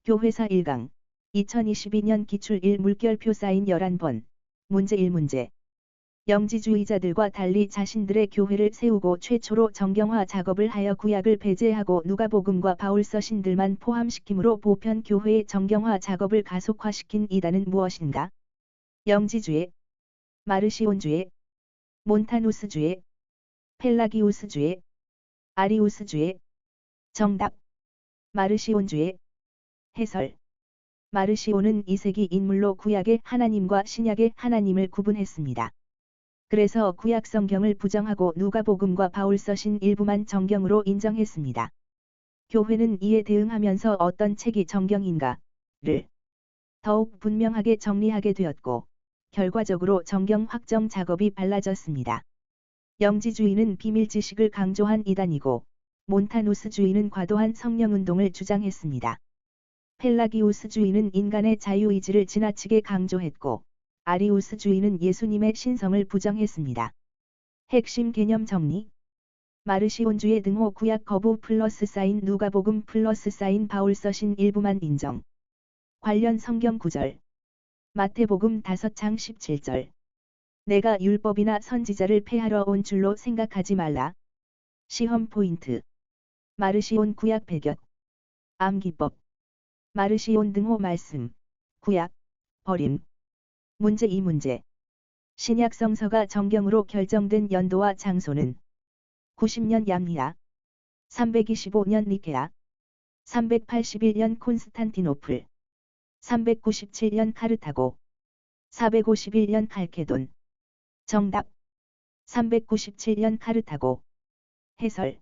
교회사 1강 2022년 기출 1 물결표 사인 11번. 문제 1문제. 영지주의자들과 달리 자신들의 교회를 세우고 최초로 정경화 작업을 하여 구약을 배제하고 누가복음과 바울서신들만 포함시킴으로 보편 교회의 정경화 작업을 가속화시킨 이단은 무엇인가? 영지주의, 마르시온주의, 몬타누스주의, 펠라기우스주의, 아리우스주의. 정답. 마르시온주의. 해설. 마르시온은 2세기 인물로 구약의 하나님과 신약의 하나님을 구분했습니다. 그래서 구약 성경을 부정하고 누가복음과 바울서신 일부만 정경으로 인정했습니다. 교회는 이에 대응하면서 어떤 책이 정경인가를 더욱 분명하게 정리하게 되었고, 결과적으로 정경 확정 작업이 빨라졌습니다. 영지주의는 비밀지식을 강조한 이단이고, 몬타누스주의는 과도한 성령운동을 주장했습니다. 펠라기우스주의는 인간의 자유의지를 지나치게 강조했고, 아리우스주의는 예수님의 신성을 부정했습니다. 핵심 개념 정리. 마르시온주의 등호 구약 거부 플러스 사인 누가복음 플러스 사인 바울서신 일부만 인정. 관련 성경 구절. 마태복음 5장 17절. 내가 율법이나 선지자를 폐하러 온 줄로 생각하지 말라. 시험 포인트. 마르시온 구약 배경. 암기법. 마르시온 등호 말씀. 구약. 버림. 문제 2문제. 신약 성서가 정경으로 결정된 연도와 장소는 90년 얌리아, 325년 니케아, 381년 콘스탄티노플, 397년 카르타고, 451년 칼케돈. 정답. 397년 카르타고. 해설.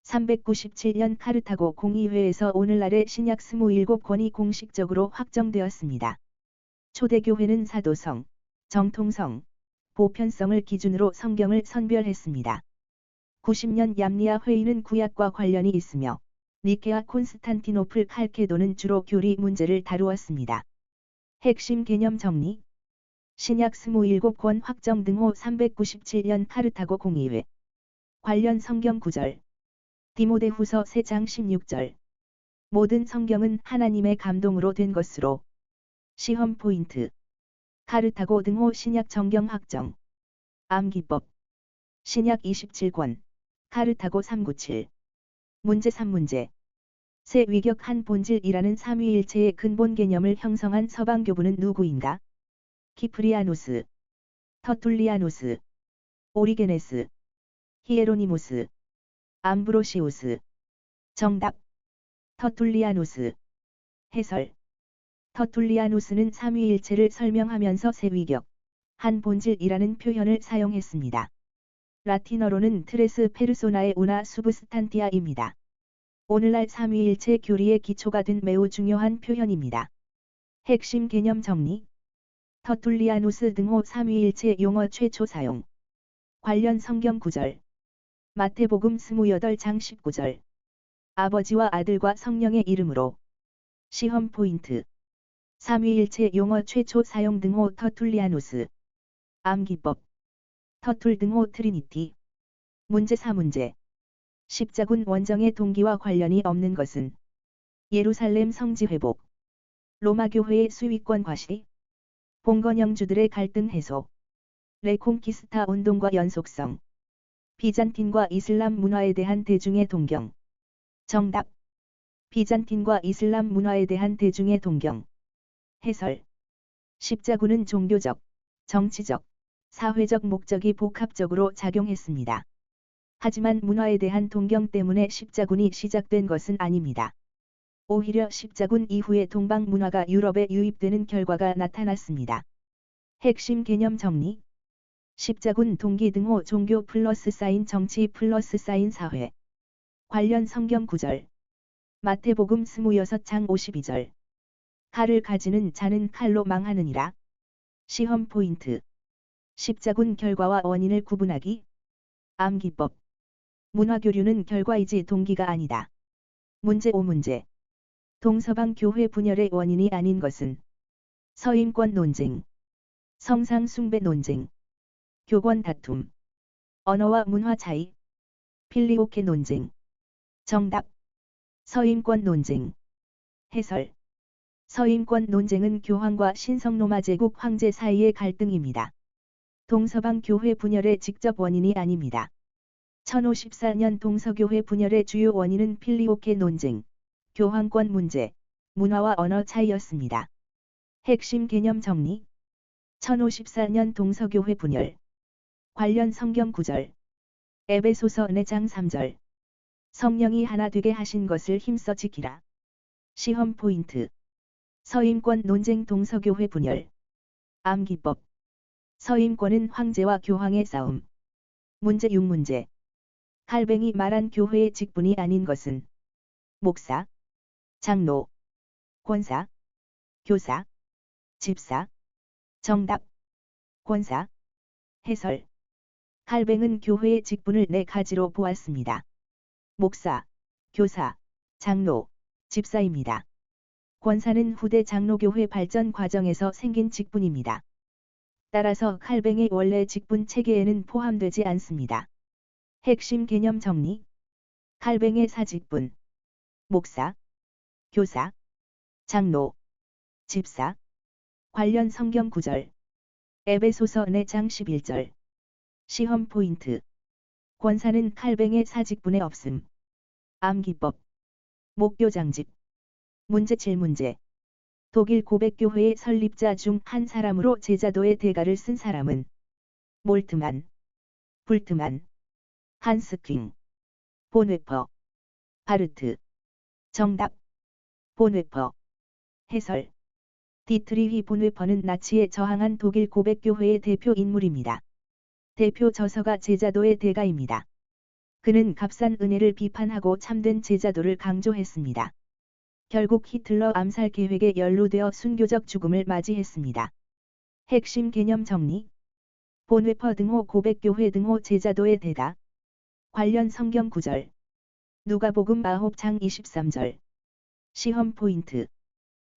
397년 카르타고 공의회에서 오늘날의 신약 27권이 공식적으로 확정되었습니다. 초대교회는 사도성, 정통성, 보편성을 기준으로 성경을 선별했습니다. 90년 얌리아 회의는 구약과 관련이 있으며, 니케아 콘스탄티노플 칼케도는 주로 교리 문제를 다루었습니다. 핵심 개념 정리. 신약 27권 확정 등호 397년 카르타고 공의회. 관련 성경 구절. 디모데후서 3장 16절. 모든 성경은 하나님의 감동으로 된 것으로. 시험 포인트. 카르타고 등호 신약 정경 확정. 암기법. 신약 27권. 카르타고 397. 문제 3문제. 새 위격한 본질이라는 삼위일체의 근본 개념을 형성한 서방교부는 누구인가? 키프리아누스, 터툴리아누스, 오리게네스, 히에로니무스, 암브로시우스. 정답. 터툴리아누스. 해설. 터툴리아누스는 삼위일체를 설명하면서 새 위격, 한 본질이라는 표현을 사용했습니다. 라틴어로는 트레스 페르소나의 우나 수브스탄티아입니다. 오늘날 삼위일체 교리의 기초가 된 매우 중요한 표현입니다. 핵심 개념 정리. 터툴리아누스 등호 삼위일체 용어 최초 사용. 관련 성경 구절. 마태복음 28장 19절. 아버지와 아들과 성령의 이름으로. 시험 포인트. 삼위일체 용어 최초 사용 등호 터툴리아누스. 암기법. 터툴 등호 트리니티. 문제 4문제. 십자군 원정의 동기와 관련이 없는 것은 예루살렘 성지 회복, 로마 교회의 수위권 과시, 봉건영주들의 갈등 해소, 레콩키스타 운동과 연속성, 비잔틴과 이슬람 문화에 대한 대중의 동경. 정답. 비잔틴과 이슬람 문화에 대한 대중의 동경. 해설. 십자군은 종교적, 정치적, 사회적 목적이 복합적으로 작용했습니다. 하지만 문화에 대한 동경 때문에 십자군이 시작된 것은 아닙니다. 오히려 십자군 이후에 동방 문화가 유럽에 유입되는 결과가 나타났습니다. 핵심 개념 정리. 십자군 동기 등호 종교 플러스 사인 정치 플러스 사인 사회. 관련 성경 구절. 마태복음 26장 52절. 칼을 가지는 자는 칼로 망하느니라. 시험 포인트. 십자군 결과와 원인을 구분하기. 암기법. 문화교류는 결과이지 동기가 아니다. 문제 5문제. 동서방 교회 분열의 원인이 아닌 것은 서임권 논쟁, 성상 숭배 논쟁, 교권 다툼, 언어와 문화 차이, 필리오케 논쟁. 정답. 서임권 논쟁. 해설. 서인권 논쟁은 교황과 신성로마 제국 황제 사이의 갈등입니다. 동서방 교회 분열의 직접 원인이 아닙니다. 1054년 동서교회 분열의 주요 원인은 필리오케 논쟁, 교황권 문제, 문화와 언어 차이였습니다. 핵심 개념 정리. 1054년 동서교회 분열. 관련 성경 구절. 에베소서 4장 3절. 성령이 하나 되게 하신 것을 힘써 지키라. 시험 포인트. 서임권 논쟁 동서교회 분열. 암기법. 서임권은 황제와 교황의 싸움. 문제 6문제. 칼뱅이 말한 교회의 직분이 아닌 것은 목사, 장로, 권사, 교사, 집사. 정답. 권사. 해설. 칼뱅은 교회의 직분을 4가지로 보았습니다. 목사, 교사, 장로, 집사입니다. 권사는 후대 장로교회 발전 과정에서 생긴 직분입니다. 따라서 칼뱅의 원래 직분 체계에는 포함되지 않습니다. 핵심 개념 정리. 칼뱅의 사직분. 목사, 교사, 장로, 집사. 관련 성경 구절. 에베소서 4장 11절. 시험 포인트. 권사는 칼뱅의 사직분에 없음. 암기법. 목교장집. 문제 7문제. 독일 고백교회의 설립자 중 한 사람으로 제자도의 대가를 쓴 사람은 몰트만, 불트만, 한스킹, 본웨퍼, 바르트. 정답. 본웨퍼. 해설. 디트리히 본웨퍼는 나치에 저항한 독일 고백교회의 대표 인물입니다. 대표 저서가 제자도의 대가입니다. 그는 값싼 은혜를 비판하고 참된 제자도를 강조했습니다. 결국 히틀러 암살 계획에 연루되어 순교적 죽음을 맞이했습니다. 핵심 개념 정리. 본웨퍼 등호 고백교회 등호 제자도의 대가. 관련 성경 구절. 누가복음 9장 23절. 시험 포인트.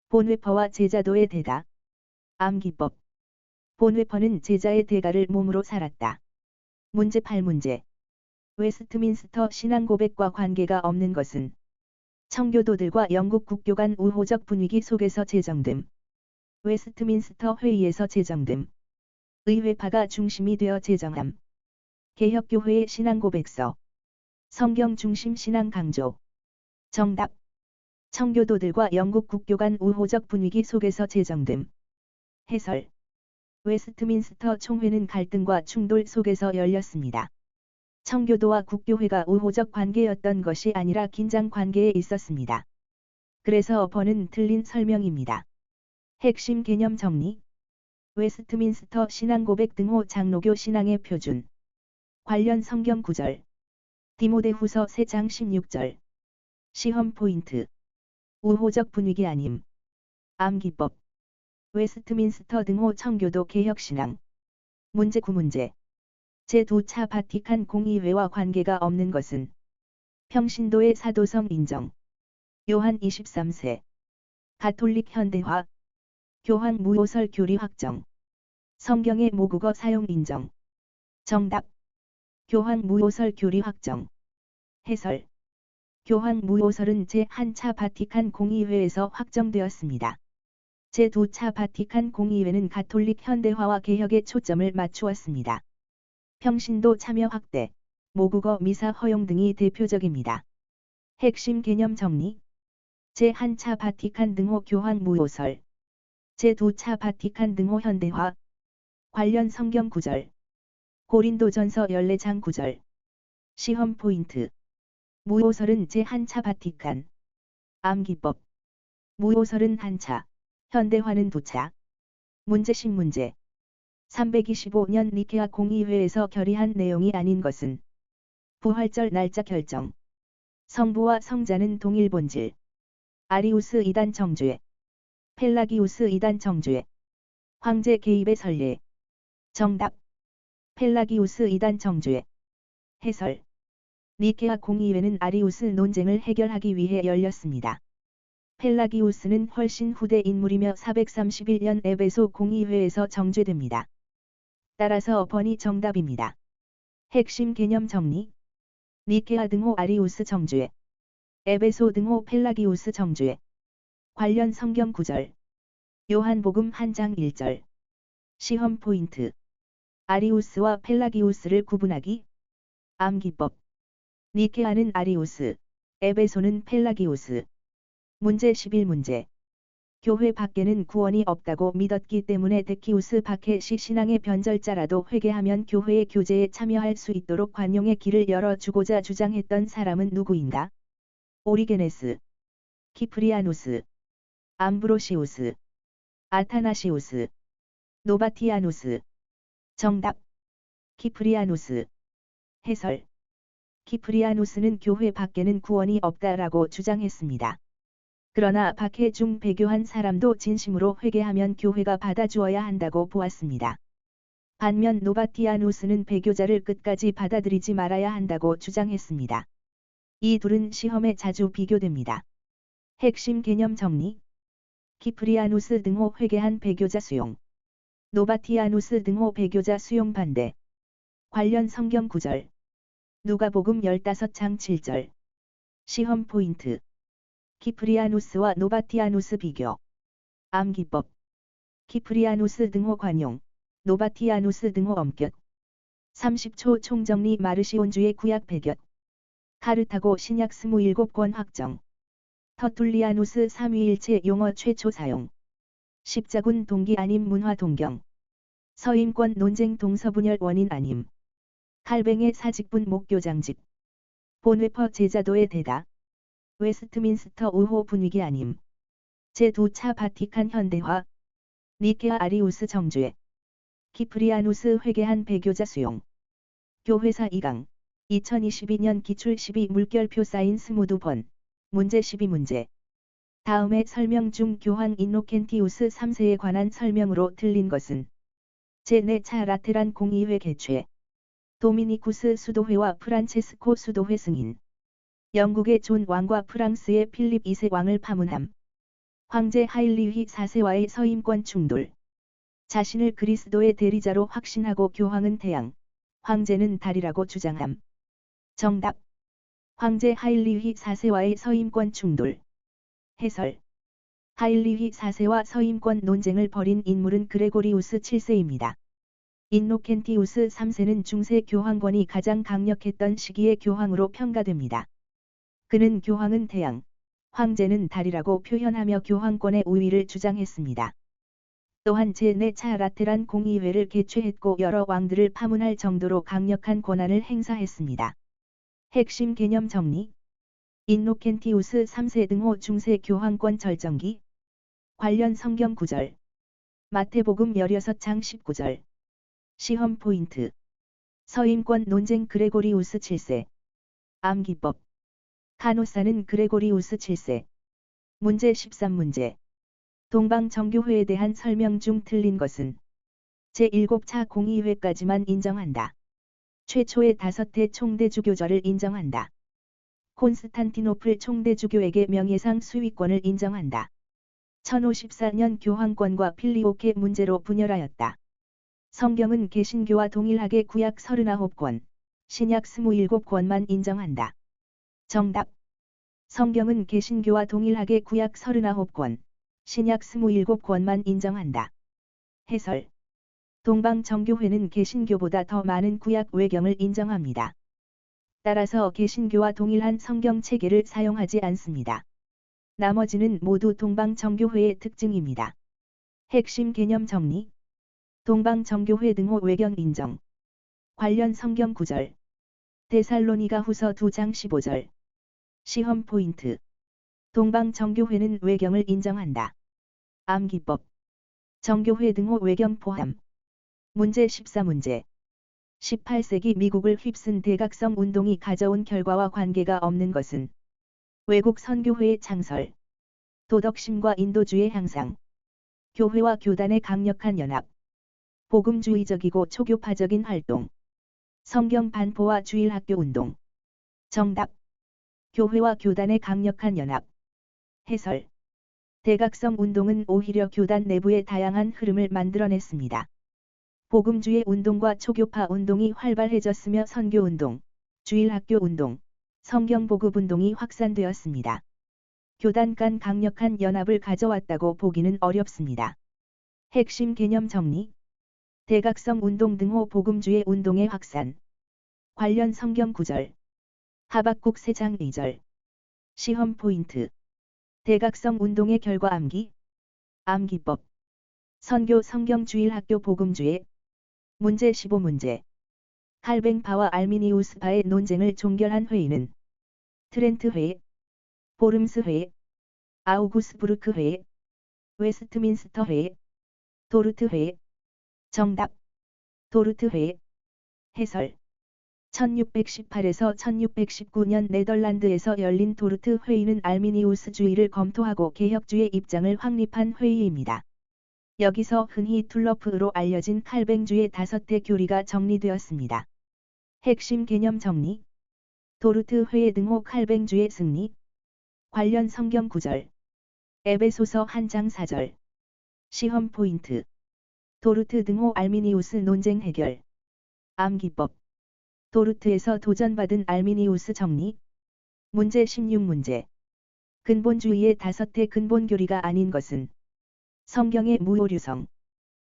본웨퍼와 제자도의 대가. 암기법. 본웨퍼는 제자의 대가를 몸으로 살았다. 문제 8문제. 웨스트민스터 신앙 고백과 관계가 없는 것은 청교도들과 영국 국교 간 우호적 분위기 속에서 제정됨. 웨스트민스터 회의에서 제정됨. 의회파가 중심이 되어 제정함. 개혁교회의 신앙 고백서. 성경 중심 신앙 강조. 정답. 청교도들과 영국 국교 간 우호적 분위기 속에서 제정됨. 해설. 웨스트민스터 총회는 갈등과 충돌 속에서 열렸습니다. 청교도와 국교회가 우호적 관계였던 것이 아니라 긴장 관계에 있었습니다. 그래서 번은 틀린 설명입니다. 핵심 개념 정리. 웨스트민스터 신앙 고백 등호 장로교 신앙의 표준. 관련 성경 구절. 디모데후서 3장 16절. 시험 포인트. 우호적 분위기 아님. 암기법. 웨스트민스터 등호 청교도 개혁신앙. 문제 9문제. 제2차 바티칸 공의회와 관계가 없는 것은 평신도의 사도성 인정. 요한 23세. 가톨릭 현대화. 교황 무오설 교리 확정. 성경의 모국어 사용 인정. 정답. 교황 무오설 교리 확정. 해설. 교황 무오설은 제1차 바티칸 공의회에서 확정되었습니다. 제2차 바티칸 공의회는 가톨릭 현대화와 개혁에 초점을 맞추었습니다. 평신도 참여 확대, 모국어 미사 허용 등이 대표적입니다. 핵심 개념 정리. 제1차 바티칸 등호 교황 무오설. 제2차 바티칸 등호 현대화. 관련 성경 구절. 고린도전서 14장 9절. 시험 포인트. 무오설은 제1차 바티칸. 암기법. 무오설은 1차, 현대화는 2차. 문제 10문제. 325년 니케아 공의회에서 결의한 내용이 아닌 것은 부활절 날짜 결정. 성부와 성자는 동일 본질. 아리우스 이단 정죄. 펠라기우스 이단 정죄. 황제 개입의 선례. 정답. 펠라기우스 이단 정죄. 해설. 니케아 공의회는 아리우스 논쟁을 해결하기 위해 열렸습니다. 펠라기우스는 훨씬 후대 인물이며 431년 에베소 공의회에서 정죄됩니다. 따라서 번이 정답입니다. 핵심 개념 정리. 니케아 등호 아리우스 정죄. 에베소 등호 펠라기우스 정죄. 관련 성경 구절. 요한복음 1장 1절. 시험 포인트. 아리우스와 펠라기우스를 구분하기. 암기법. 니케아는 아리우스, 에베소는 펠라기우스. 문제 11문제. 교회 밖에는 구원이 없다고 믿었기 때문에 데키우스 바켓이 신앙의 변절자라도 회개하면 교회의 교제에 참여할 수 있도록 관용의 길을 열어주고자 주장했던 사람은 누구인가? 오리게네스, 키프리아누스, 암브로시우스, 아타나시우스, 노바티아누스. 정답. 키프리아누스. 해설. 키프리아누스는 교회 밖에는 구원이 없다라고 주장했습니다. 그러나 박해 중 배교한 사람도 진심으로 회개하면 교회가 받아주어야 한다고 보았습니다. 반면 노바티아누스는 배교자를 끝까지 받아들이지 말아야 한다고 주장했습니다. 이 둘은 시험에 자주 비교됩니다. 핵심 개념 정리. 키프리아누스 등호 회개한 배교자 수용. 노바티아누스 등호 배교자 수용 반대. 관련 성경 구절. 누가복음 15장 7절. 시험 포인트. 키프리아누스와 노바티아누스 비교. 암기법. 키프리아누스 등호 관용, 노바티아누스 등호 엄격. 30초 총정리. 마르시온주의 구약 배경. 카르타고 신약 27권 확정. 터툴리아누스 삼위일체 용어 최초 사용. 십자군 동기 아님 문화 동경. 서임권 논쟁 동서분열 원인 아님. 칼뱅의 사직분 목교장집. 본웨퍼 제자도의 대다. 웨스트민스터 우호 분위기 아님. 제2차 바티칸 현대화. 니케아 아리우스 정죄. 키프리아누스 회개한 배교자 수용. 교회사 2강. 2022년 기출 12 물결표 사인 22번. 문제 12문제. 다음의 설명 중 교황 인노켄티우스 3세에 관한 설명으로 틀린 것은 제4차 라테란 공의회 개최. 도미니쿠스 수도회와 프란체스코 수도회 승인. 영국의 존 왕과 프랑스의 필립 2세 왕을 파문함. 황제 하일리휘 4세와의 서임권 충돌. 자신을 그리스도의 대리자로 확신하고 교황은 태양, 황제는 달이라고 주장함. 정답. 황제 하일리휘 4세와의 서임권 충돌. 해설. 하일리휘 4세와 서임권 논쟁을 벌인 인물은 그레고리우스 7세입니다. 인노켄티우스 3세는 중세 교황권이 가장 강력했던 시기의 교황으로 평가됩니다. 그는 교황은 태양, 황제는 달이라고 표현하며 교황권의 우위를 주장했습니다. 또한 제4차 라테란 공의회를 개최했고 여러 왕들을 파문할 정도로 강력한 권한을 행사했습니다. 핵심 개념 정리. 인노켄티우스 3세 등호 중세 교황권 절정기. 관련 성경 구절. 마태복음 16장 19절. 시험 포인트. 서임권 논쟁 그레고리우스 7세. 암기법. 카노사는 그레고리우스 7세. 문제 13문제. 동방정교회에 대한 설명 중 틀린 것은 제7차 공의회까지만 인정한다. 최초의 5대 총대주교절을 인정한다. 콘스탄티노플 총대주교에게 명예상 수위권을 인정한다. 1054년 교황권과 필리오케 문제로 분열하였다. 성경은 개신교와 동일하게 구약 39권, 신약 27권만 인정한다. 정답. 성경은 개신교와 동일하게 구약 39권, 신약 27권만 인정한다. 해설. 동방정교회는 개신교보다 더 많은 구약 외경을 인정합니다. 따라서 개신교와 동일한 성경 체계를 사용하지 않습니다. 나머지는 모두 동방정교회의 특징입니다. 핵심 개념 정리. 동방정교회 등호 외경 인정. 관련 성경 구절. 데살로니가 후서 2장 15절. 시험 포인트. 동방정교회는 외경을 인정한다. 암기법. 정교회 등호 외경 포함. 문제 14문제. 18세기 미국을 휩쓴 대각성 운동이 가져온 결과와 관계가 없는 것은 외국 선교회의 창설, 도덕심과 인도주의 향상, 교회와 교단의 강력한 연합, 복음주의적이고 초교파적인 활동, 성경 반포와 주일학교 운동. 정답. 교회와 교단의 강력한 연합. 해설. 대각성 운동은 오히려 교단 내부의 다양한 흐름을 만들어냈습니다. 복음주의 운동과 초교파 운동이 활발해졌으며 선교운동, 주일학교 운동, 성경보급운동이 확산되었습니다. 교단 간 강력한 연합을 가져왔다고 보기는 어렵습니다. 핵심 개념 정리. 대각성 운동 등호 복음주의 운동의 확산. 관련 성경 구절. 하박국 3장 2절. 시험 포인트. 대각성 운동의 결과 암기. 암기법. 선교 성경주일학교 복음주의. 문제 15문제. 칼뱅파와 알미니우스파의 논쟁을 종결한 회의는 트렌트 회의, 포름스 회의, 아우구스부르크 회의, 웨스트민스터 회의, 도르트 회의. 정답. 도르트 회의. 해설. 1618에서 1619년 네덜란드에서 열린 도르트 회의는 알미니우스주의를 검토하고 개혁주의 입장을 확립한 회의입니다. 여기서 흔히 툴러프로 알려진 칼뱅주의 5대 교리가 정리되었습니다. 핵심 개념 정리. 도르트 회의 등호 칼뱅주의 승리. 관련 성경 구절. 에베소서 1장 4절. 시험 포인트. 도르트 등호 알미니우스 논쟁 해결. 암기법. 도르트에서 도전받은 알미니우스 정리. 문제 16문제. 근본주의의 5대 근본 교리가 아닌 것은 성경의 무오류성,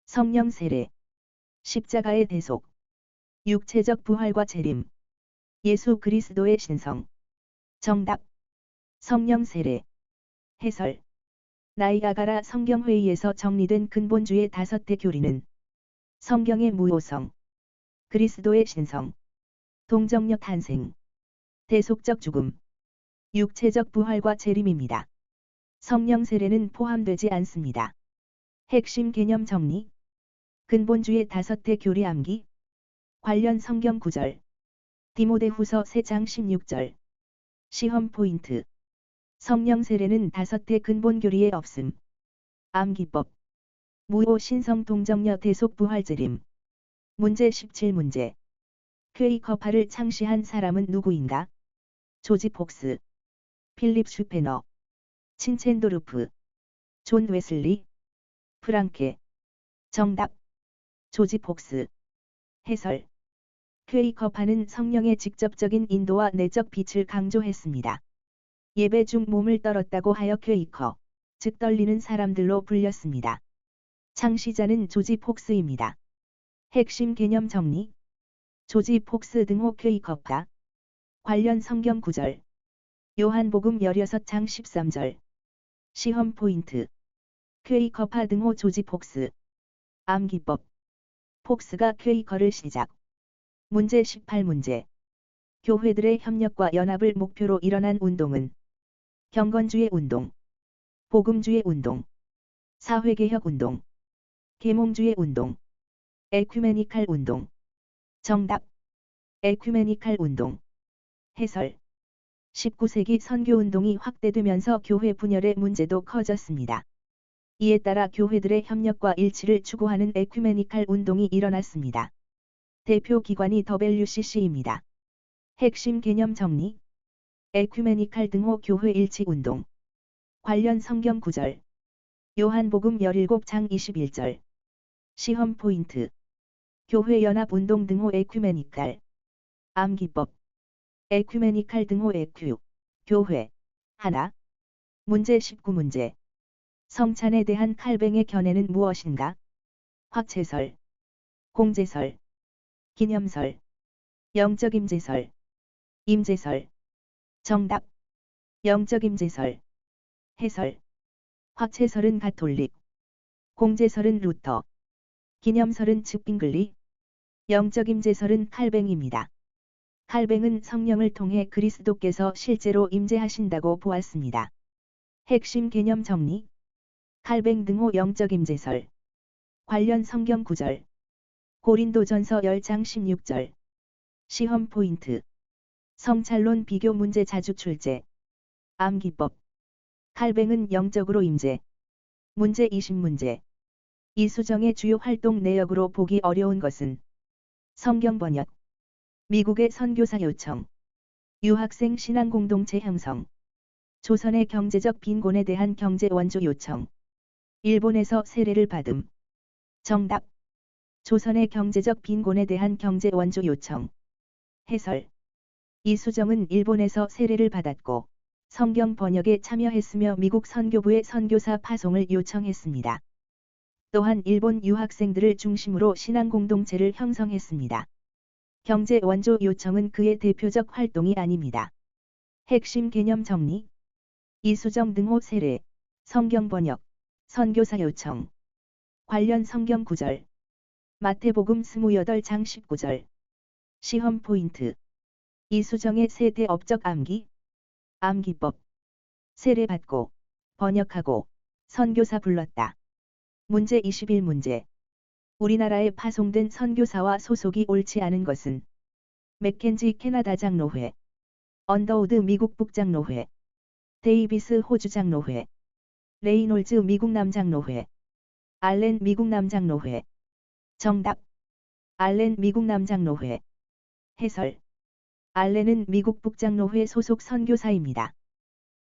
성령 세례, 십자가의 대속, 육체적 부활과 재림, 예수 그리스도의 신성. 정답. 성령 세례. 해설. 나이아가라 성경회의에서 정리된 근본주의 5대 교리는 성경의 무오성, 그리스도의 신성, 동정녀 탄생, 대속적 죽음, 육체적 부활과 재림입니다. 성령 세례는 포함되지 않습니다. 핵심 개념 정리. 근본주의 5대 교리 암기. 관련 성경 구절. 디모데후서 3장 16절. 시험 포인트. 성령 세례는 5대 근본 교리에 없음. 암기법. 무오 신성 동정녀 대속 부활 재림. 문제 17문제. 퀘이커파를 창시한 사람은 누구인가? 조지 폭스, 필립 슈페너, 친첸도르프, 존 웨슬리, 프랑케. 정답. 조지 폭스. 해설. 퀘이커파는 성령의 직접적인 인도와 내적 빛을 강조했습니다. 예배 중 몸을 떨었다고 하여 퀘이커, 즉 떨리는 사람들로 불렸습니다. 창시자는 조지 폭스입니다. 핵심 개념 정리. 조지 폭스 등호 퀘이커파. 관련 성경 구절. 요한복음 16장 13절. 시험 포인트. 퀘이커파 등호 조지 폭스. 암기법. 폭스가 퀘이커를 시작. 문제 18문제. 교회들의 협력과 연합을 목표로 일어난 운동은 경건주의 운동, 복음주의 운동, 사회개혁 운동, 계몽주의 운동, 에큐메니칼 운동. 정답. 에큐메니칼 운동. 해설. 19세기 선교운동이 확대되면서 교회 분열의 문제도 커졌습니다. 이에 따라 교회들의 협력과 일치를 추구하는 에큐메니칼 운동이 일어났습니다. 대표 기관이 WCC입니다. 핵심 개념 정리. 에큐메니칼 등호 교회 일치 운동. 관련 성경 구절. 요한복음 17장 21절. 시험 포인트. 교회 연합 운동 등호 에큐메니칼. 암기법. 에큐메니칼 등호 에큐. 교회. 하나. 문제 19문제. 성찬에 대한 칼뱅의 견해는 무엇인가? 확채설, 공제설, 기념설, 영적 임재설, 임재설. 정답. 영적 임재설. 해설. 확채설은 가톨릭, 공제설은 루터, 기념설은 츠핑글리, 영적 임재설은 칼뱅입니다. 칼뱅은 성령을 통해 그리스도께서 실제로 임재하신다고 보았습니다. 핵심 개념 정리. 칼뱅 등호 영적 임재설. 관련 성경 구절. 고린도전서 10장 16절. 시험 포인트. 성찰론 비교 문제 자주 출제. 암기법. 칼뱅은 영적으로 임재. 문제 20문제. 이수정의 주요 활동 내역으로 보기 어려운 것은 성경 번역, 미국의 선교사 요청, 유학생 신앙 공동체 형성, 조선의 경제적 빈곤에 대한 경제 원조 요청, 일본에서 세례를 받음. 정답. 조선의 경제적 빈곤에 대한 경제 원조 요청. 해설. 이수정은 일본에서 세례를 받았고 성경 번역에 참여했으며 미국 선교부에 선교사 파송을 요청했습니다. 또한 일본 유학생들을 중심으로 신앙 공동체를 형성했습니다. 경제 원조 요청은 그의 대표적 활동이 아닙니다. 핵심 개념 정리, 이수정 등호 세례, 성경 번역, 선교사 요청, 관련 성경 구절, 마태복음 28장 19절, 시험 포인트, 이수정의 세대 업적 암기, 암기법, 세례받고, 번역하고, 선교사 불렀다. 문제 21문제. 우리나라에 파송된 선교사와 소속이 옳지 않은 것은 맥켄지 캐나다 장로회, 언더우드 미국 북장로회, 데이비스 호주 장로회, 레이놀즈 미국 남장로회, 알렌 미국 남장로회. 정답. 알렌 미국 남장로회. 해설. 알렌은 미국 북장로회 소속 선교사입니다.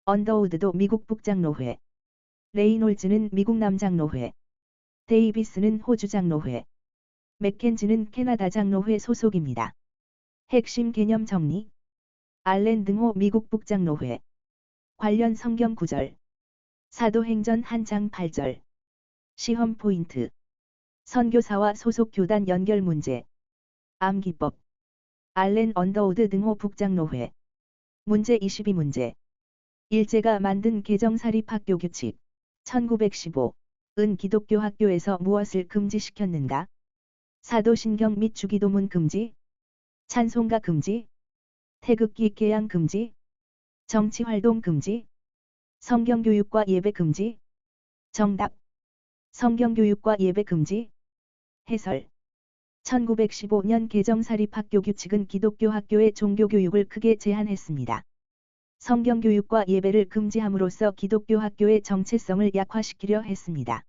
언더우드도 미국 북장로회. 레이놀즈는 미국 남장로회. 데이비스는 호주 장로회. 맥켄지는 캐나다 장로회 소속입니다. 핵심 개념 정리. 알렌 등호 미국 북장로회. 관련 성경 구절. 사도행전 1장 8절. 시험 포인트. 선교사와 소속 교단 연결 문제. 암기법. 알렌 언더우드 등호 북장로회. 문제 22문제. 일제가 만든 개정사립학교 규칙 1915은 기독교 학교에서 무엇을 금지시켰는가? 사도신경 및 주기도문 금지, 찬송가 금지, 태극기 개양 금지, 정치활동 금지, 성경교육과 예배 금지. 정답. 성경교육과 예배 금지. 해설. 1915년 개정사립학교 규칙은 기독교 학교의 종교교육을 크게 제한했습니다. 성경교육과 예배를 금지함으로써 기독교 학교의 정체성을 약화시키려 했습니다.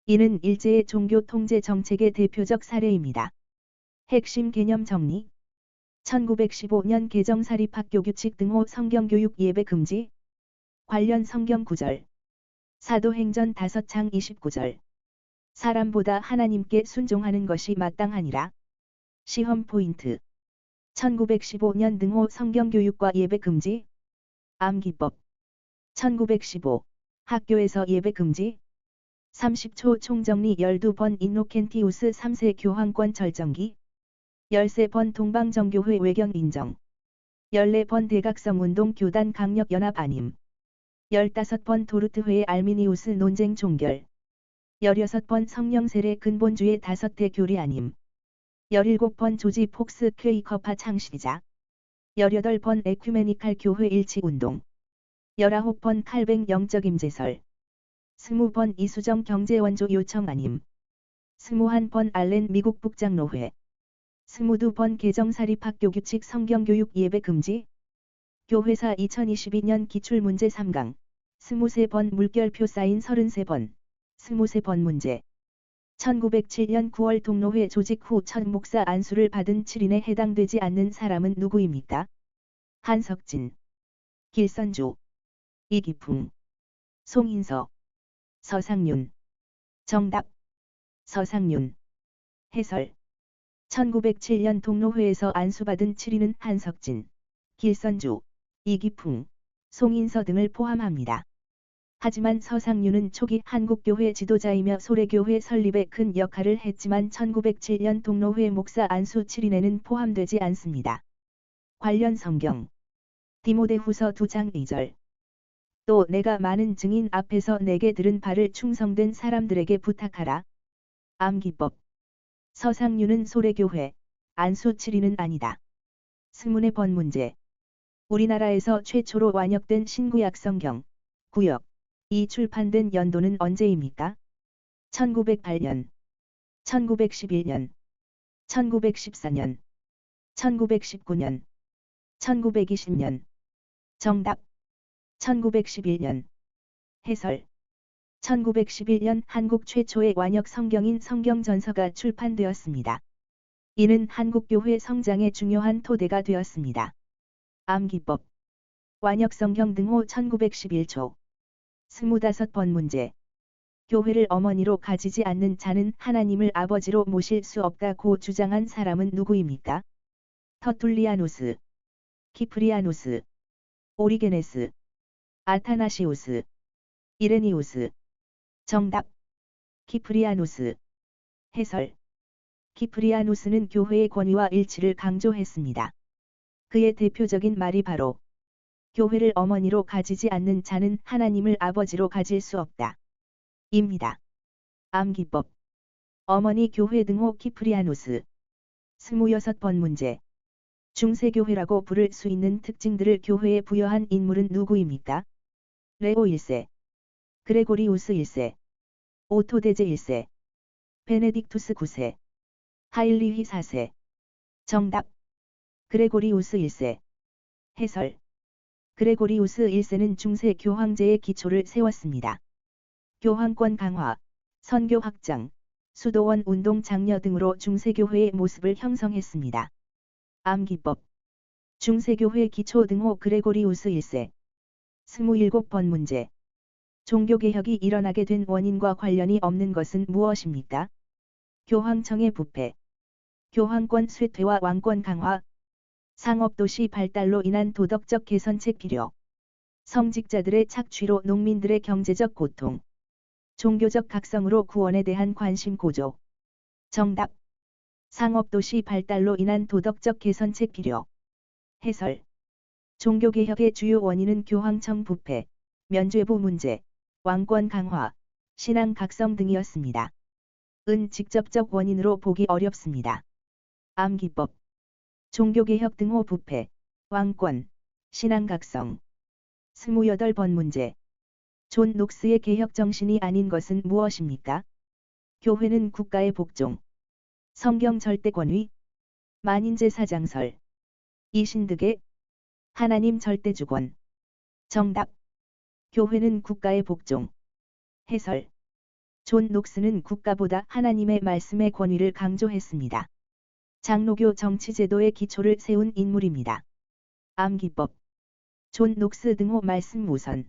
이는 일제의 종교 통제 정책의 대표적 사례입니다. 핵심 개념 정리. 1915년 개정사립학교 규칙 등호 성경교육 예배 금지. 관련 성경 구절. 사도행전 5장 29절. 사람보다 하나님께 순종하는 것이 마땅하니라. 시험 포인트. 1915년 등호 성경교육과 예배 금지. 암기법. 1915. 학교에서 예배 금지. 30초 총정리 12번 인노켄티우스 3세 교황권 절정기. 13번 동방정교회 외경 인정. 14번 대각성운동 교단 강력연합 아님. 15번 도르트회의 알미니우스 논쟁 종결. 16번 성령세례 근본주의 5대 교리 아님. 17번 조지 폭스 퀘이커파 창시자. 18번 에큐메니칼 교회 일치운동. 19번 칼뱅 영적 임재설. 20번 이수정 경제원조 요청 아님. 21번 알렌 미국 북장로회. 22번 개정사립학교 규칙 성경교육 예배 금지. 교회사 2022년 기출문제 3강. 23번 물결표 사인 33번. 23번 문제. 1907년 9월 동로회 조직 후 첫 목사 안수를 받은 7인에 해당되지 않는 사람은 누구입니까? 한석진, 길선주, 이기풍, 송인서, 서상윤. 정답. 서상윤. 해설. 1907년 동로회에서 안수받은 7인은 한석진, 길선주, 이기풍, 송인서 등을 포함합니다. 하지만 서상윤은 초기 한국교회 지도자이며 소래교회 설립에 큰 역할을 했지만 1907년 동로회 목사 안수 7인에는 포함되지 않습니다. 관련 성경. 디모데후서 2장 2절. 또 내가 많은 증인 앞에서 내게 들은 바를 충성된 사람들에게 부탁하라. 암기법. 서상윤은 소래교회, 안수 7인은 아니다. 스문의 번문제. 우리나라에서 최초로 완역된 신구약 성경, 구역 이 출판된 연도는 언제입니까? 1908년, 1911년, 1914년, 1919년, 1920년. 정답. 1911년. 해설. 1911년 한국 최초의 완역 성경인 성경전서가 출판되었습니다. 이는 한국교회 성장의 중요한 토대가 되었습니다. 암기법. 완역 성경 등호 1911초. 25번 문제. 교회를 어머니로 가지지 않는 자는 하나님을 아버지로 모실 수 없다고 주장한 사람은 누구입니까? 터툴리아누스, 키프리아누스, 오리게네스. 아타나시우스, 이레니우스. 정답. 키프리아누스. 해설. 키프리아누스는 교회의 권위와 일치를 강조했습니다. 그의 대표적인 말이 바로 교회를 어머니로 가지지 않는 자는 하나님을 아버지로 가질 수 없다. 입니다. 암기법. 어머니 교회 등호 키프리아누스. 26번 문제. 중세교회라고 부를 수 있는 특징들을 교회에 부여한 인물은 누구입니까? 레오 1세, 그레고리우스 1세, 오토데제 1세, 베네딕투스 9세, 하일리휘 4세. 정답. 그레고리우스 1세. 해설. 그레고리우스 1세는 중세 교황제의 기초를 세웠습니다. 교황권 강화, 선교 확장, 수도원 운동 장려 등으로 중세교회의 모습을 형성했습니다. 암기법. 중세교회 기초 등호 그레고리우스 1세. 27번 문제. 종교개혁이 일어나게 된 원인과 관련이 없는 것은 무엇입니까? 교황청의 부패, 교황권 쇠퇴와 왕권 강화, 상업도시 발달로 인한 도덕적 개선책 필요, 성직자들의 착취로 농민들의 경제적 고통, 종교적 각성으로 구원에 대한 관심 고조. 정답. 상업도시 발달로 인한 도덕적 개선책 필요. 해설. 종교개혁의 주요 원인은 교황청 부패, 면죄부 문제, 왕권 강화, 신앙 각성 등이었습니다. 은 직접적 원인으로 보기 어렵습니다. 암기법. 종교개혁 등호 부패, 왕권, 신앙 각성. 28번 문제. 존 녹스의 개혁 정신이 아닌 것은 무엇입니까? 교회는 국가의 복종, 성경 절대권위, 만인제사장설, 이신득의 하나님 절대주권. 정답. 교회는 국가의 복종. 해설. 존 녹스는 국가보다 하나님의 말씀의 권위를 강조했습니다. 장로교 정치제도의 기초를 세운 인물입니다. 암기법. 존 녹스 등호 말씀 우선.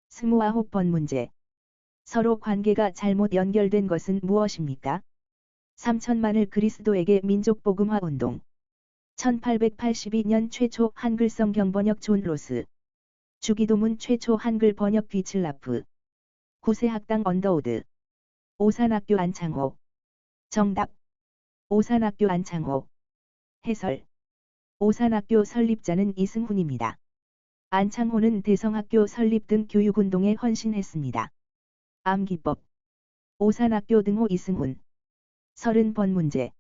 29번 문제. 서로 관계가 잘못 연결된 것은 무엇입니까? 3천만을 그리스도에게 민족복음화 운동. 1882년 최초 한글 성경 번역 존 로스. 주기도문 최초 한글 번역 귀칠라프. 구세학당 언더우드. 오산학교 안창호. 정답. 오산학교 안창호. 해설. 오산학교 설립자는 이승훈입니다. 안창호는 대성학교 설립 등 교육운동에 헌신했습니다. 암기법. 오산학교 등호 이승훈. 30번 문제.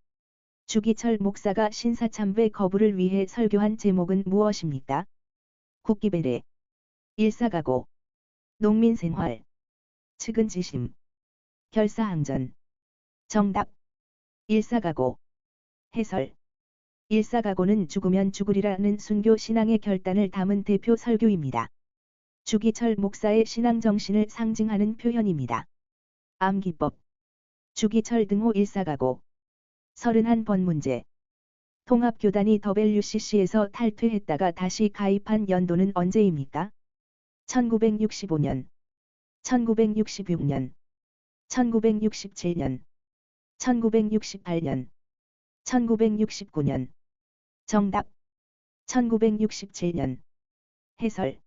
주기철 목사가 신사참배 거부를 위해 설교한 제목은 무엇입니까? 국기배례, 일사가고, 농민생활, 측은지심, 결사항전. 정답. 일사가고. 해설. 일사가고는 죽으면 죽으리라는 순교 신앙의 결단을 담은 대표 설교입니다. 주기철 목사의 신앙 정신을 상징하는 표현입니다. 암기법. 주기철 등호 일사가고. 31번 문제. 통합교단이 WCC에서 탈퇴했다가 다시 가입한 연도는 언제입니까? 1965년, 1966년, 1967년, 1968년, 1969년. 정답. 1967년. 해설.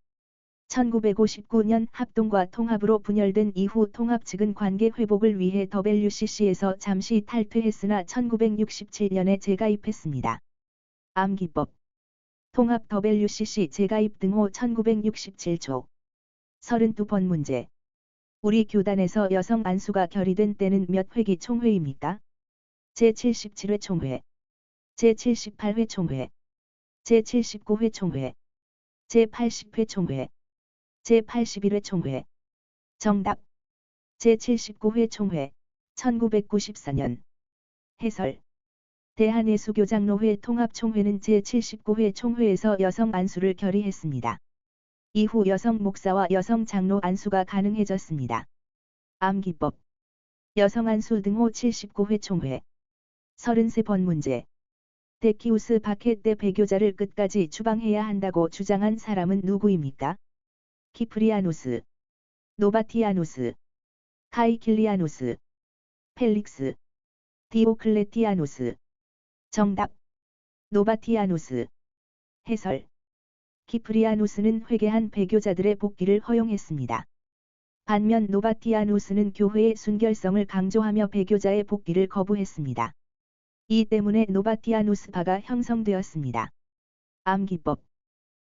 1959년 합동과 통합으로 분열된 이후 통합 측은 관계 회복을 위해 WCC에서 잠시 탈퇴했으나 1967년에 재가입했습니다. 암기법. 통합 WCC 재가입 등호 1967초. 32번 문제. 우리 교단에서 여성 안수가 결의된 때는 몇 회기 총회입니까? 제77회 총회, 제78회 총회, 제79회 총회, 제80회 총회, 제81회 총회. 정답. 제79회 총회, 1994년. 해설. 대한예수교장로회 통합총회는 제79회 총회에서 여성 안수를 결의했습니다. 이후 여성 목사와 여성 장로 안수가 가능해졌습니다. 암기법. 여성 안수 등호 79회 총회. 33번 문제. 데키우스 바켓 대 배교자를 끝까지 추방해야 한다고 주장한 사람은 누구입니까? 키프리아누스, 노바티아누스, 카이킬리아누스, 펠릭스, 디오클레티아누스. 정답. 노바티아누스. 해설. 키프리아누스는 회개한 배교자들의 복귀를 허용했습니다. 반면 노바티아누스는 교회의 순결성을 강조하며 배교자의 복귀를 거부했습니다. 이 때문에 노바티아누스파가 형성되었습니다. 암기법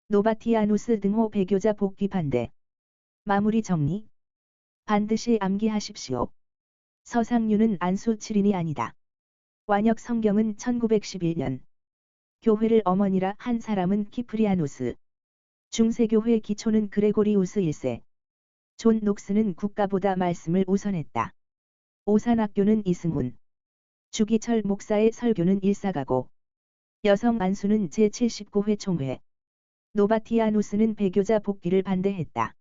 노바티아누스 등호 배교자 복귀 반대. 마무리 정리. 반드시 암기하십시오. 서상류는 안수 7인이 아니다. 완역 성경은 1911년. 교회를 어머니라 한 사람은 키프리아누스. 중세교회 기초는 그레고리우스 1세. 존 녹스는 국가보다 말씀을 우선했다. 오산학교는 이승훈. 주기철 목사의 설교는 일사가고. 여성 안수는 제79회 총회. 노바티아누스는 배교자 복귀를 반대했다.